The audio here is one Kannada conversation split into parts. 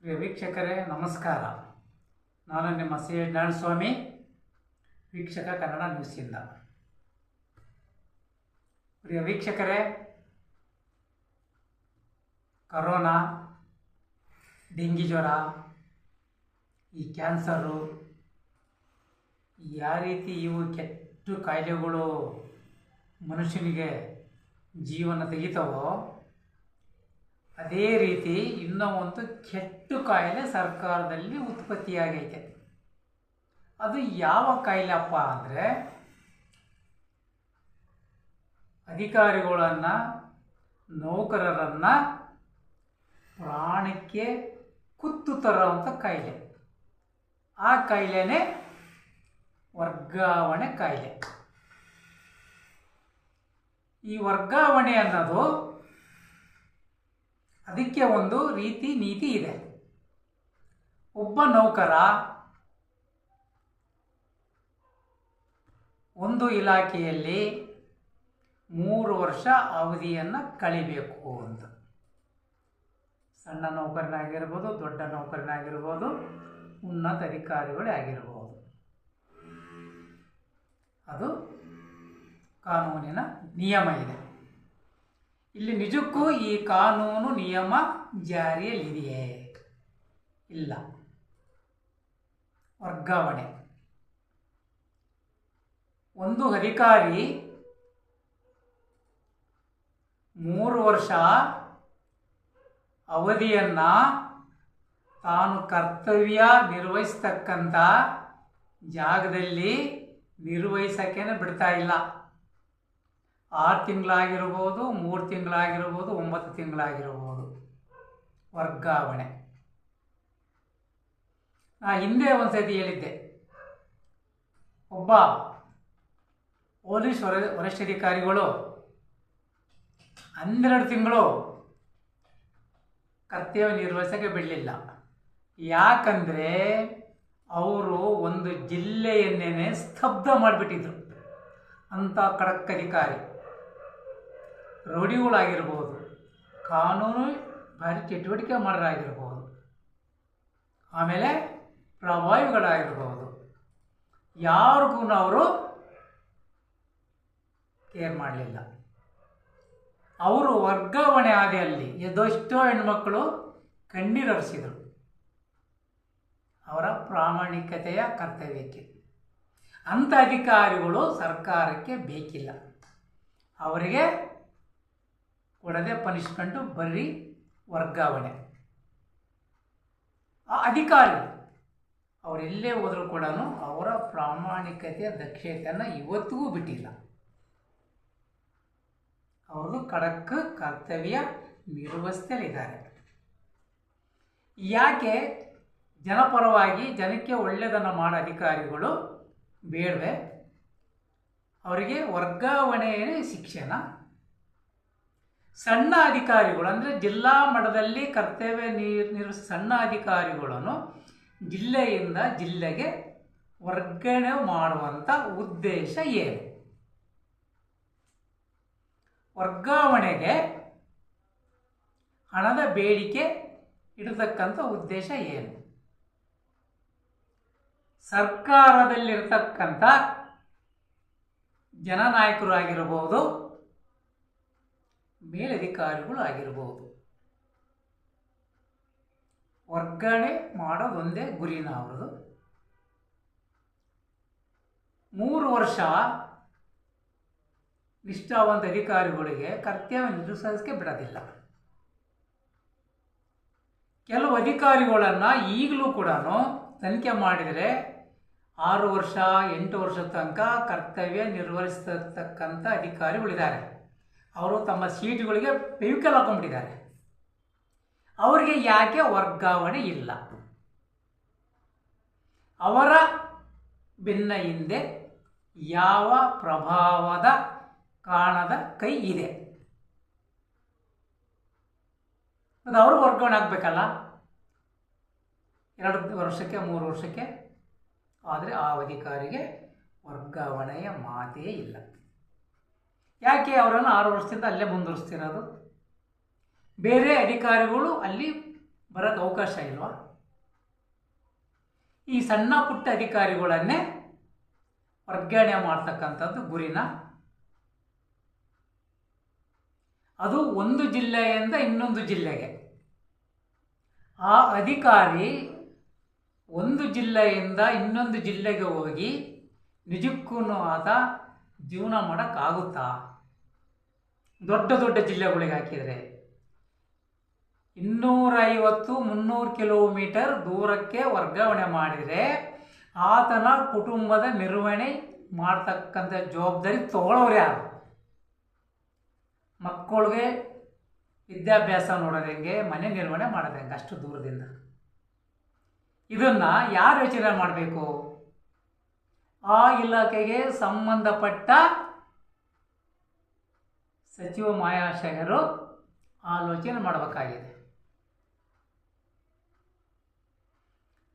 ಪ್ರಿಯ ವೀಕ್ಷಕರೇ ನಮಸ್ಕಾರ. ನಾನು ನಿಮ್ಮ ಸಿ ನಾರಾಯಣಸ್ವಾಮಿ, ವೀಕ್ಷಕ ಕನ್ನಡ ನ್ಯೂಸಿಂದ. ಪ್ರಿಯ ವೀಕ್ಷಕರೇ, ಕರೋನಾ, ಡೆಂಗಿ ಜ್ವರ, ಈ ಕ್ಯಾನ್ಸರು, ಯಾವ ರೀತಿ ಇವು ಕೆಟ್ಟ ಕಾಯಿಲೆಗಳು ಮನುಷ್ಯನಿಗೆ ಜೀವನ ತೆಗಿತಾವೋ, ಅದೇ ರೀತಿ ಇನ್ನೂ ಒಂದು ಕೆಟ್ಟ ಕಾಯಿಲೆ ಸರ್ಕಾರದಲ್ಲಿ ಉತ್ಪತ್ತಿಯಾಗೈತೆ. ಅದು ಯಾವ ಕಾಯಿಲೆಪ್ಪ ಅಂದರೆ, ಅಧಿಕಾರಿಗಳನ್ನು, ನೌಕರರನ್ನು ಪ್ರಾಣಕ್ಕೆ ಕುತ್ತು ತರುವಂಥ ಕಾಯಿಲೆ. ಆ ಕಾಯಿಲೆನೇ ವರ್ಗಾವಣೆ ಕಾಯಿಲೆ. ಈ ವರ್ಗಾವಣೆ ಅನ್ನೋದು ಅದಕ್ಕೆ ಒಂದು ರೀತಿ ನೀತಿ ಇದೆ. ಒಬ್ಬ ನೌಕರ ಒಂದು ಇಲಾಖೆಯಲ್ಲಿ 3 ವರ್ಷ ಅವಧಿಯನ್ನು ಕಳಿಬೇಕು ಅಂತ. ಸಣ್ಣ ನೌಕರನಾಗಿರ್ಬೋದು, ದೊಡ್ಡ ನೌಕರನಾಗಿರ್ಬೋದು, ಉನ್ನತ ಅಧಿಕಾರಿಗಳೇ ಆಗಿರ್ಬೋದು. ಅದು ಕಾನೂನಿನ ನಿಯಮ ಇದೆ. ಇಲ್ಲಿ ನಿಜಕ್ಕೂ ಈ ಕಾನೂನು ನಿಯಮ ಜಾರಿಯಲ್ಲಿದೆಯೇ? ಇಲ್ಲ. ವರ್ಗಾವಣೆ. ಒಂದು ಅಧಿಕಾರಿ 3 ವರ್ಷ ಅವಧಿಯನ್ನು ತಾನು ಕರ್ತವ್ಯ ನಿರ್ವಹಿಸ್ತಕ್ಕಂಥ ಜಾಗದಲ್ಲಿ ನಿರ್ವಹಿಸೋಕ್ಕೇನೆ ಬಿಡ್ತಾ ಇಲ್ಲ. 6 ತಿಂಗಳಾಗಿರ್ಬೋದು, 3 ತಿಂಗಳಾಗಿರ್ಬೋದು, 9 ತಿಂಗಳಾಗಿರ್ಬೋದು. ವರ್ಗಾವಣೆ. ನಾ ಹಿಂದೆ ಒಂದ್ಸತಿ ಹೇಳಿದ್ದೆ, ಒಬ್ಬ ಪೊಲೀಸ್ ವರಿಷ್ಠಾಧಿಕಾರಿಗಳು 12 ತಿಂಗಳು ಕರ್ತವ್ಯ ನಿರ್ವಹಿಸೋಕ್ಕೆ ಬಿಡಲಿಲ್ಲ. ಯಾಕಂದರೆ ಅವರು ಒಂದು ಜಿಲ್ಲೆಯನ್ನೇ ಸ್ತಬ್ಧ ಮಾಡಿಬಿಟ್ಟಿದ್ರು. ಅಂಥ ಖಡಕ್ ಅಧಿಕಾರಿ. ರೌಡಿಗಳಾಗಿರ್ಬೋದು, ಕಾನೂನು ಭಾರಿ ಚಟುವಟಿಕೆ ಮಾಡೋರಾಗಿರ್ಬೋದು, ಆಮೇಲೆ ಪ್ರಭಾವಿಗಳಾಗಿರ್ಬೋದು, ಯಾರಿಗೂ ಅವರು ಕೇರ್ ಮಾಡಲಿಲ್ಲ. ಅವರು ವರ್ಗಾವಣೆ ಹಾದಿಯಲ್ಲಿ ಎಷ್ಟೋ ಹೆಣ್ಮಕ್ಕಳು ಕಣ್ಣೀರರಿಸಿದರು ಅವರ ಪ್ರಾಮಾಣಿಕತೆಯ ಕರ್ತವ್ಯಕ್ಕೆ. ಅಂಥ ಅಧಿಕಾರಿಗಳು ಸರ್ಕಾರಕ್ಕೆ ಬೇಕಿಲ್ಲ. ಅವರಿಗೆ ಕೊಡದೆ ಪನಿಷ್ಮೆಂಟು, ಬರೀ ವರ್ಗಾವಣೆ. ಆ ಅಧಿಕಾರಿ ಅವರೆಲ್ಲೇ ಹೋದರೂ ಕೂಡ ಅವರ ಪ್ರಾಮಾಣಿಕತೆಯ ದಕ್ಷತೆಯನ್ನು ಇವತ್ತಿಗೂ ಬಿಟ್ಟಿಲ್ಲ. ಅವ್ರದ್ದು ಖಡಕ್ ಕರ್ತವ್ಯ ನಿರ್ವಹಿಸ್ತಲಿದ್ದಾರೆ. ಯಾಕೆ ಜನಪರವಾಗಿ ಜನಕ್ಕೆ ಒಳ್ಳೆಯದನ್ನು ಮಾಡೋ ಅಧಿಕಾರಿಗಳು ಬೇಡವೆ? ಅವರಿಗೆ ವರ್ಗಾವಣೆಯೇ ಶಿಕ್ಷೆನ? ಸಣ್ಣ ಅಧಿಕಾರಿಗಳು ಅಂದರೆ ಜಿಲ್ಲಾ ಮಟ್ಟದಲ್ಲಿ ಕರ್ತವ್ಯ ನಿರ್ವಹಿಸ ಸಣ್ಣ ಅಧಿಕಾರಿಗಳನ್ನು ಜಿಲ್ಲೆಯಿಂದ ಜಿಲ್ಲೆಗೆ ವರ್ಗಾವಣೆ ಮಾಡುವಂಥ ಉದ್ದೇಶ ಏನು? ವರ್ಗಾವಣೆಗೆ ಹಣದ ಬೇಡಿಕೆ ಇಡತಕ್ಕಂಥ ಉದ್ದೇಶ ಏನು? ಸರ್ಕಾರದಲ್ಲಿರ್ತಕ್ಕಂಥ ಜನನಾಯಕರು ಆಗಿರ್ಬೋದು, ಮೇಲಧಿಕಾರಿಗಳು ಆಗಿರ್ಬೋದು, ವರ್ಗಾವಣೆ ಮಾಡೋದೊಂದೇ ಗುರಿನ ಅವ್ರದ್ದು. 3 ವರ್ಷ ನಿಷ್ಠಾವಂತ ಅಧಿಕಾರಿಗಳಿಗೆ ಕರ್ತವ್ಯ ನಿರ್ವಹಿಸೋಕ್ಕೆ ಬಿಡೋದಿಲ್ಲ. ಕೆಲವು ಅಧಿಕಾರಿಗಳನ್ನು ಈಗಲೂ ಕೂಡ ತನಿಖೆ ಮಾಡಿದರೆ 6 ವರ್ಷ 8 ವರ್ಷದ ತನಕ ಕರ್ತವ್ಯ ನಿರ್ವಹಿಸತಕ್ಕಂಥ ಅಧಿಕಾರಿಗಳಿದ್ದಾರೆ. ಅವರು ತಮ್ಮ ಸೀಟುಗಳಿಗೆ ಫೆವಿಕಲ್ ಹಾಕೊಂಡ್ಬಿಟ್ಟಿದ್ದಾರೆ. ಅವರಿಗೆ ಯಾಕೆ ವರ್ಗಾವಣೆ ಇಲ್ಲ? ಅವರ ಬೆನ್ನ ಹಿಂದೆ ಯಾವ ಪ್ರಭಾವದ ಕಾಣದ ಕೈ ಇದೆ? ಅದು ಅವರು ವರ್ಗಾವಣೆ ಆಗಬೇಕಲ್ಲ, 2 ವರ್ಷಕ್ಕೆ 3 ವರ್ಷಕ್ಕೆ. ಆದರೆ ಆ ಅಧಿಕಾರಿಗೆ ವರ್ಗಾವಣೆಯ ಮಾತೇ ಇಲ್ಲ. ಯಾಕೆ ಅವರನ್ನು 6 ವರ್ಷದಿಂದ ಅಲ್ಲೇ ಮುಂದುವರಿಸ್ತಿರೋದು? ಬೇರೆ ಅಧಿಕಾರಿಗಳು ಅಲ್ಲಿ ಬರೋಕ್ಕೆ ಅವಕಾಶ ಇಲ್ವಾ? ಈ ಸಣ್ಣ ಪುಟ್ಟ ಅಧಿಕಾರಿಗಳನ್ನೇ ವರ್ಗಾವಣೆ ಮಾಡ್ತಕ್ಕಂಥದ್ದು ಗುರಿನ. ಅದು ಒಂದು ಜಿಲ್ಲೆಯಿಂದ ಇನ್ನೊಂದು ಜಿಲ್ಲೆಗೆ. ಆ ಅಧಿಕಾರಿ ಒಂದು ಜಿಲ್ಲೆಯಿಂದ ಇನ್ನೊಂದು ಜಿಲ್ಲೆಗೆ ಹೋಗಿ ನಿಜಕ್ಕೂ ಆತ ಜೀವನ ಮಾಡೋಕ್ಕಾಗುತ್ತಾ? ದೊಡ್ಡ ದೊಡ್ಡ ಜಿಲ್ಲೆಗಳಿಗೆ ಹಾಕಿದರೆ 250-300 ಕಿಲೋಮೀಟರ್ ದೂರಕ್ಕೆ ವರ್ಗಾವಣೆ ಮಾಡಿದರೆ ಆತನ ಕುಟುಂಬದ ನಿರ್ವಹಣೆ ಮಾಡ್ತಕ್ಕಂಥ ಜವಾಬ್ದಾರಿ ತಗೊಳ್ಳೋರು ಯಾರು? ಮಕ್ಕಳಿಗೆ ವಿದ್ಯಾಭ್ಯಾಸ ನೋಡೋದು ಹೆಂಗೆ, ಮನೆ ನಿರ್ವಹಣೆ ಮಾಡೋದು ಹೆಂಗೆ ಅಷ್ಟು ದೂರದಿಂದ? ಇದನ್ನು ಯಾರು ಯೋಚನೆ ಮಾಡಬೇಕು? ಆ ಇಲಾಖೆಗೆ ಸಂಬಂಧಪಟ್ಟ ಸಚಿವ ಮಹಾಶಯರು ಆಲೋಚನೆ ಮಾಡಬೇಕಾಗಿದೆ.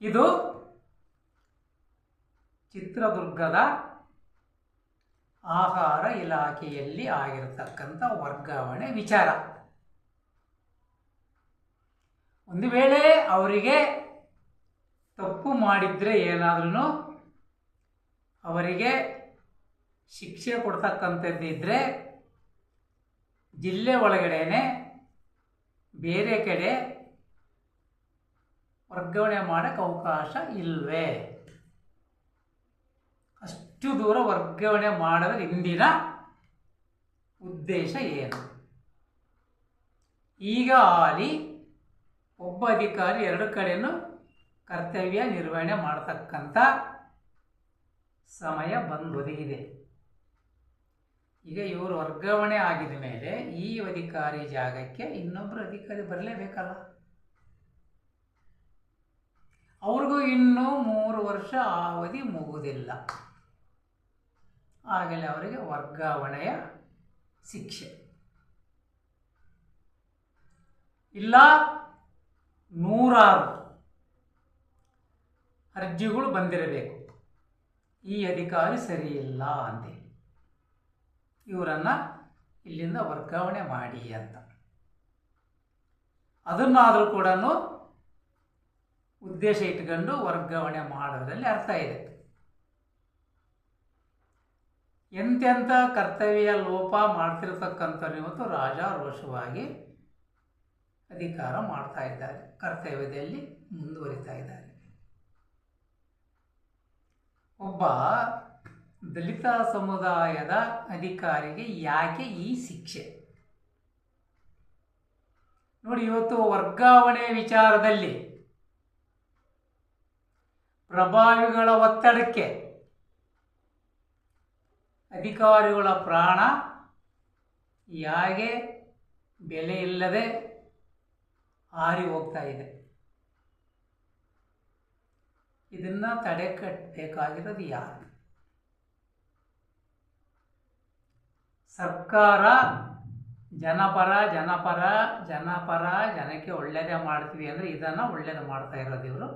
ಇದು ಚಿತ್ರದುರ್ಗದ ಆಹಾರ ಇಲಾಖೆಯಲ್ಲಿ ಆಗಿರತಕ್ಕಂಥ ವರ್ಗಾವಣೆ ವಿಚಾರ. ಒಂದು ವೇಳೆ ಅವರಿಗೆ ತಪ್ಪು ಮಾಡಿದರೆ ಏನಾದ್ರೂ ಅವರಿಗೆ ಶಿಕ್ಷೆ ಕೊಡ್ತಕ್ಕಂಥದ್ದಿದ್ದರೆ ಜಿಲ್ಲೆ ಒಳಗಡೆನೆ ಬೇರೆ ಕಡೆ ವರ್ಗಾವಣೆ ಮಾಡೋಕ್ಕೆ ಅವಕಾಶ ಇಲ್ವೇ? ಅಷ್ಟು ದೂರ ವರ್ಗಾವಣೆ ಮಾಡೋದ್ರ ಹಿಂದಿನ ಉದ್ದೇಶ ಏನು? ಈಗ ಹಾಲಿ ಒಬ್ಬ ಅಧಿಕಾರಿ ಎರಡು ಕಡೆಯೂ ಕರ್ತವ್ಯ ನಿರ್ವಹಣೆ ಮಾಡತಕ್ಕಂಥ ಸಮಯ ಬಂದೊದಗಿದೆ. ಈಗ ಇವರು ವರ್ಗಾವಣೆ ಆಗಿದ ಮೇಲೆ ಈ ಅಧಿಕಾರಿ ಜಾಗಕ್ಕೆ ಇನ್ನೊಬ್ಬರು ಅಧಿಕಾರಿ ಬರಲೇಬೇಕಲ್ಲ. ಅವ್ರಿಗೂ ಇನ್ನೂ 3 ವರ್ಷ ಅವಧಿ ಮುಗುವುದಿಲ್ಲ. ಆಗಲೇ ಅವರಿಗೆ ವರ್ಗಾವಣೆಯ ಶಿಕ್ಷೆ. ಇಲ್ಲ 100 ಅರ್ಜಿಗಳು ಬಂದಿರಬೇಕು, ಈ ಅಧಿಕಾರಿ ಸರಿ ಇಲ್ಲ ಅಂತೇಳಿ ಇವರನ್ನು ಇಲ್ಲಿಂದ ವರ್ಗಾವಣೆ ಮಾಡಿ ಅಂತ. ಅದನ್ನಾದರೂ ಕೂಡ ಉದ್ದೇಶ ಇಟ್ಕೊಂಡು ವರ್ಗಾವಣೆ ಮಾಡೋದ್ರಲ್ಲಿ ಅರ್ಥ ಇದೆ. ಎಂತೆಂಥ ಕರ್ತವ್ಯ ಲೋಪ ಮಾಡ್ತಿರ್ತಕ್ಕಂಥವ್ರು ಇವತ್ತು ರಾಜಾರೋಷವಾಗಿ ಅಧಿಕಾರ ಮಾಡ್ತಾ ಇದ್ದಾರೆ, ಕರ್ತವ್ಯದಲ್ಲಿ ಮುಂದುವರಿತಾ ಇದ್ದಾರೆ. ಒಬ್ಬ ದಲಿತ ಸಮುದಾಯದ ಅಧಿಕಾರಿಗೆ ಯಾಕೆ ಈ ಶಿಕ್ಷೆ? ನೋಡಿ, ಇವತ್ತು ವರ್ಗಾವಣೆ ವಿಚಾರದಲ್ಲಿ ಪ್ರಭಾವಿಗಳ ಒತ್ತಡಕ್ಕೆ ಅಧಿಕಾರಿಗಳ ಪ್ರಾಣ ಯಾಕೆ ಬೆಲೆ ಇಲ್ಲದೆ ಹಾರಿ ಹೋಗ್ತಾ ಇದೆ. ಇದನ್ನು ತಡೆಗಟ್ಟಬೇಕಾಗಿರೋದು ಯಾರು? ಸರ್ಕಾರ ಜನಕ್ಕೆ ಒಳ್ಳೆಯದೇ ಮಾಡ್ತೀವಿ ಅಂದರೆ ಇದನ್ನು ಒಳ್ಳೆಯದು ಮಾಡ್ತಾ ಇರೋದು ಇವರು.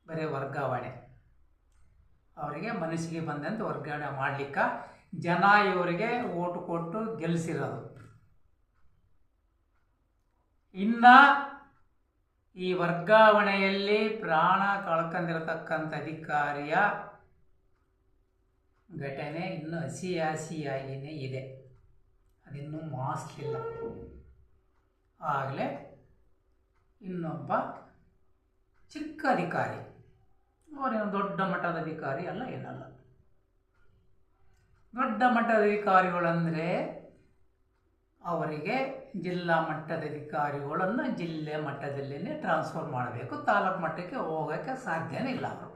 ಬರೀ ವರ್ಗಾವಣೆ, ಅವರಿಗೆ ಮನಸ್ಸಿಗೆ ಬಂದಂತೆ ವರ್ಗಾವಣೆ ಮಾಡಲಿಕ್ಕೆ ಜನ ಇವರಿಗೆ ಓಟು ಕೊಟ್ಟು ಗೆಲ್ಲಿಸಿರೋದು. ಇನ್ನು ಈ ವರ್ಗಾವಣೆಯಲ್ಲಿ ಪ್ರಾಣ ಕಳ್ಕೊಂಡಿರತಕ್ಕಂಥ ಅಧಿಕಾರಿಯ ಘಟನೆ ಇನ್ನೂ ಹಸಿಯಾಗಿಯೇ ಇದೆ, ಅದಿನ್ನೂ ಮಾಸ್ಲಿಲ್ಲ. ಆಗಲೇ ಇನ್ನೊಬ್ಬ ಚಿಕ್ಕ ಅಧಿಕಾರಿ, ಅವರೇನು ದೊಡ್ಡ ಮಟ್ಟದ ಅಧಿಕಾರಿ ಅಲ್ಲ, ಏನಲ್ಲ. ದೊಡ್ಡ ಮಟ್ಟದ ಅಧಿಕಾರಿಗಳಂದರೆ ಅವರಿಗೆ ಜಿಲ್ಲಾ ಮಟ್ಟದ ಅಧಿಕಾರಿಗಳನ್ನು ಜಿಲ್ಲೆ ಮಟ್ಟದಲ್ಲೇ ಟ್ರಾನ್ಸ್ಫರ್ ಮಾಡಬೇಕು, ತಾಲೂಕು ಮಟ್ಟಕ್ಕೆ ಹೋಗೋಕ್ಕೆ ಸಾಧ್ಯನೇ ಇಲ್ಲ. ಅವರು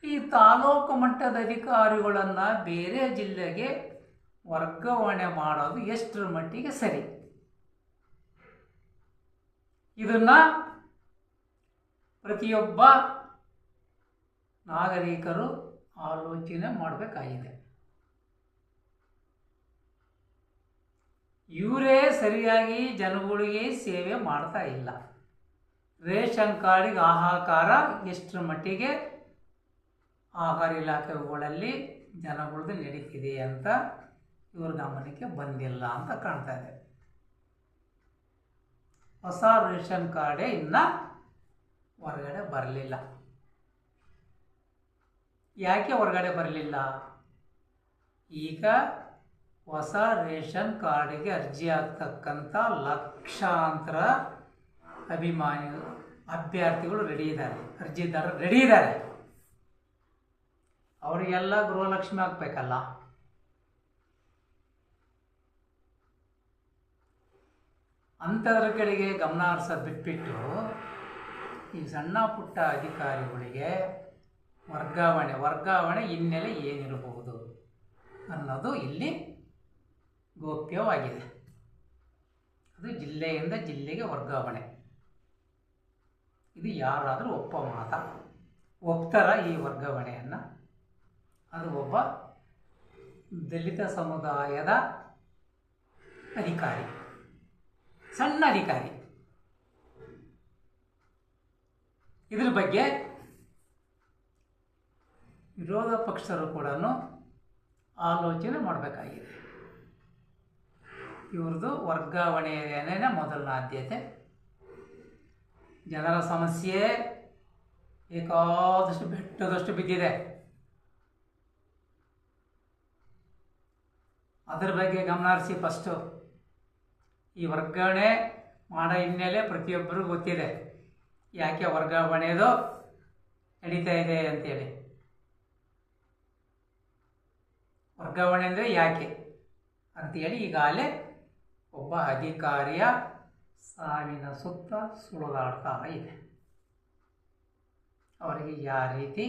ಈ ತಾಲೂಕು ಮಟ್ಟದ ಅಧಿಕಾರಿಗಳನ್ನು ಬೇರೆ ಜಿಲ್ಲೆಗೆ ವರ್ಗಾವಣೆ ಮಾಡೋದು ಎಷ್ಟರ ಮಟ್ಟಿಗೆ ಸರಿ? ಇದನ್ನು ಪ್ರತಿಯೊಬ್ಬ ನಾಗರಿಕರು ಆಲೋಚನೆ ಮಾಡಬೇಕಾಗಿದೆ. ಇವರೇ ಸರಿಯಾಗಿ ಜನಗಳಿಗೆ ಸೇವೆ ಮಾಡ್ತಾ ಇಲ್ಲ. ರೇಷನ್ ಕಾರ್ಡಿಗೆ ಹಾಹಾಕಾರ ಎಷ್ಟರ ಮಟ್ಟಿಗೆ ಆಹಾರ ಇಲಾಖೆಗಳಲ್ಲಿ ಜನಗಳದ್ದು ನಡೀತಿದೆ ಅಂತ ಇವ್ರ ಗಮನಕ್ಕೆ ಬಂದಿಲ್ಲ ಅಂತ ಕಾಣ್ತಾ ಇದೆ. ಹೊಸ ರೇಷನ್ ಕಾರ್ಡೇ ಇನ್ನು ಹೊರಗಡೆ ಬರಲಿಲ್ಲ. ಯಾಕೆ ಹೊರಗಡೆ ಬರಲಿಲ್ಲ? ಈಗ ಹೊಸ ರೇಷನ್ ಕಾರ್ಡಿಗೆ ಅರ್ಜಿ ಆಗ್ತಕ್ಕಂಥ ಲಕ್ಷಾಂತರ ಅಭ್ಯರ್ಥಿಗಳು ರೆಡಿ ಇದ್ದಾರೆ, ಅರ್ಜಿದಾರರು ರೆಡಿ ಇದ್ದಾರೆ. ಅವರಿಗೆಲ್ಲ ಗೃಹಲಕ್ಷ್ಮಿ ಆಗ್ಬೇಕಲ್ಲ. ಅಂಥದ್ರ ಕಡೆಗೆ ಗಮನ ಹರಿಸೋದು ಬಿಟ್ಬಿಟ್ಟು ಈ ಸಣ್ಣ ಪುಟ್ಟ ಅಧಿಕಾರಿಗಳಿಗೆ ವರ್ಗಾವಣೆ ಹಿನ್ನೆಲೆ ಏನಿರಬಹುದು ಅನ್ನೋದು ಇಲ್ಲಿ ಗೋಪ್ಯವಾಗಿದೆ. ಅದು ಜಿಲ್ಲೆಯಿಂದ ಜಿಲ್ಲೆಗೆ ವರ್ಗಾವಣೆ. ಇದು ಯಾರಾದರೂ ಒಪ್ತಾರ ಈ ವರ್ಗಾವಣೆಯನ್ನು? ಅದು ಒಬ್ಬ ದಲಿತ ಸಮುದಾಯದ ಅಧಿಕಾರಿ, ಸಣ್ಣ ಅಧಿಕಾರಿ. ಇದ್ರ ಬಗ್ಗೆ ವಿರೋಧ ಪಕ್ಷರು ಕೂಡ ಆಲೋಚನೆ ಮಾಡಬೇಕಾಗಿದೆ. ಇವ್ರದ್ದು ವರ್ಗಾವಣೆಯೇನೇ ಮೊದಲನ ಆದ್ಯತೆ. ಜನರ ಸಮಸ್ಯೆ ಬೇಕಾದಷ್ಟು ಬೆಟ್ಟದಷ್ಟು ಬಿದ್ದಿದೆ. ಅದರ ಬಗ್ಗೆ ಗಮನ ಹರಿಸಿ. ಫಸ್ಟು ಈ ವರ್ಗಾವಣೆ ಮಾಡೋ ಹಿನ್ನೆಲೆ ಪ್ರತಿಯೊಬ್ಬರಿಗೂ ಗೊತ್ತಿದೆ, ಯಾಕೆ ವರ್ಗಾವಣೆದು ನಡೀತಾ ಇದೆ ಅಂತೇಳಿ. ವರ್ಗಾವಣೆ ಅಂದರೆ ಯಾಕೆ ಅಂತೇಳಿ ಈಗಾಗಲೇ ಒಬ್ಬ ಅಧಿಕಾರಿಯ ಸಾವಿನ ಸುತ್ತ ಸುಳಿದಾಡ್ತಾ ಇದೆ. ಅವರಿಗೆ ಯಾವ ರೀತಿ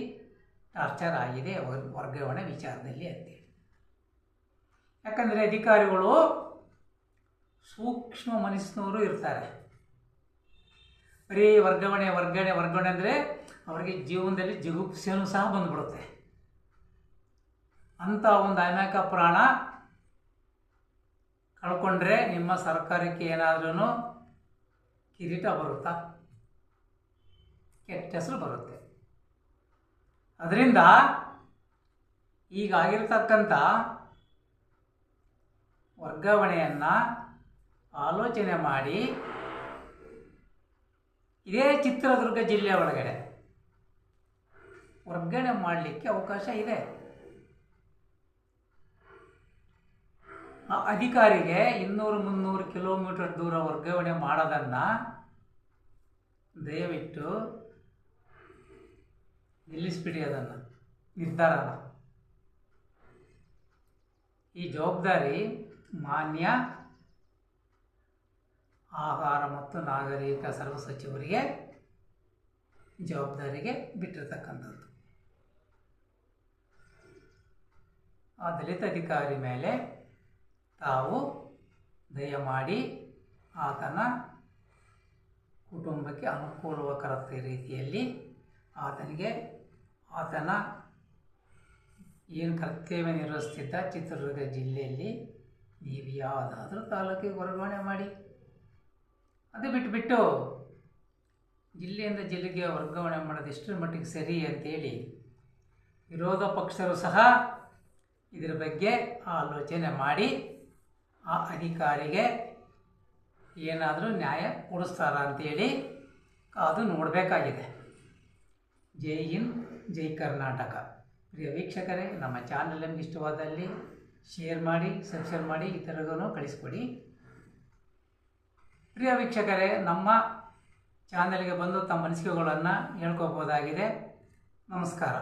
ಟಾರ್ಚರ್ ಆಗಿದೆ ವರ್ಗಾವಣೆ ವಿಚಾರದಲ್ಲಿ ಅಂತೇಳಿ. ಯಾಕಂದರೆ ಅಧಿಕಾರಿಗಳು ಸೂಕ್ಷ್ಮ ಮನಸ್ಸಿನವರು ಇರ್ತಾರೆ. ಬರೀ ವರ್ಗಾವಣೆ ಅಂದರೆ ಅವರಿಗೆ ಜೀವನದಲ್ಲಿ ಜಿಗುಪ್ಸೆನೂ ಸಹ ಬಂದ್ಬಿಡುತ್ತೆ. ಅಂಥ ಒಂದು ಅಮಾಯಕ ಪ್ರಾಣ ಕಳ್ಕೊಂಡ್ರೆ ನಿಮ್ಮ ಸರ್ಕಾರಕ್ಕೆ ಏನಾದ್ರೂ ಕಿರೀಟ ಬರುತ್ತಾ? ಕೆಟ್ಟ ಹೆಸರು ಬರುತ್ತೆ. ಅದರಿಂದ ಈಗಾಗಿರ್ತಕ್ಕಂಥ ವರ್ಗಾವಣೆಯನ್ನು ಆಲೋಚನೆ ಮಾಡಿ ಇದೇ ಚಿತ್ರದುರ್ಗ ಜಿಲ್ಲೆ ಒಳಗಡೆ ವರ್ಗಾವಣೆ ಮಾಡಲಿಕ್ಕೆ ಅವಕಾಶ ಇದೆ. ಆ ಅಧಿಕಾರಿಗೆ 200-300 ಕಿಲೋಮೀಟರ್ ದೂರ ವರ್ಗಾವಣೆ ಮಾಡೋದನ್ನು ದಯವಿಟ್ಟು ನಿಲ್ಲಿಸ್ಬಿಡಿ. ಅದನ್ನು ನಿರ್ಧಾರನ ಈ ಜವಾಬ್ದಾರಿ ಮಾನ್ಯ ಆಹಾರ ಮತ್ತು ನಾಗರಿಕ ಸರ್ವ ಸಚಿವರಿಗೆ ಜವಾಬ್ದಾರಿಗೆ ಬಿಟ್ಟಿರ್ತಕ್ಕಂಥದ್ದು. ಆ ದಲಿತ ಅಧಿಕಾರಿ ಮೇಲೆ ತಾವು ದಯಮಾಡಿ ಆತನ ಕುಟುಂಬಕ್ಕೆ ಅನುಕೂಲಕರ ರೀತಿಯಲ್ಲಿ ಆತನ ಏನು ಕರ್ತವ್ಯ ನಿರ್ವಹಿಸ್ತಿದ್ದ ಚಿತ್ರದುರ್ಗ ಜಿಲ್ಲೆಯಲ್ಲಿ ನೀವು ಯಾವುದಾದ್ರೂ ತಾಲೂಕಿಗೆ ವರ್ಗಾವಣೆ ಮಾಡಿ. ಅದು ಬಿಟ್ಟುಬಿಟ್ಟು ಜಿಲ್ಲೆಯಿಂದ ಜಿಲ್ಲೆಗೆ ವರ್ಗಾವಣೆ ಮಾಡೋದು ಎಷ್ಟರ ಮಟ್ಟಿಗೆ ಸರಿ ಅಂತೇಳಿ ವಿರೋಧ ಪಕ್ಷರು ಸಹ ಇದರ ಬಗ್ಗೆ ಆಲೋಚನೆ ಮಾಡಿ ಆ ಅಧಿಕಾರಿಗೆ ಏನಾದರೂ ನ್ಯಾಯ ಕೊಡಿಸ್ತಾರ ಅಂತೇಳಿ ಕಾದು ನೋಡಬೇಕಾಗಿದೆ. ಜೈ ಹಿಂದ್, ಜೈ ಕರ್ನಾಟಕ. ಪ್ರಿಯ ವೀಕ್ಷಕರೇ, ನಮ್ಮ ಚಾನಲ್ ನಿಮ್ಗೆ ಇಷ್ಟವಾದಲ್ಲಿ ಶೇರ್ ಮಾಡಿ, ಸಬ್ಸ್ಕ್ರೈಬ್ ಮಾಡಿ, ಇತರರಿಗೂ ಕಳಿಸ್ಕೊಡಿ. ಪ್ರಿಯ ವೀಕ್ಷಕರೇ, ನಮ್ಮ ಚಾನಲ್ಗೆ ಬಂದು ತಮ್ಮ ಅನಿಸಿಕೆಗಳನ್ನು ಹೇಳ್ಕೋಬೋದಾಗಿದೆ. ನಮಸ್ಕಾರ.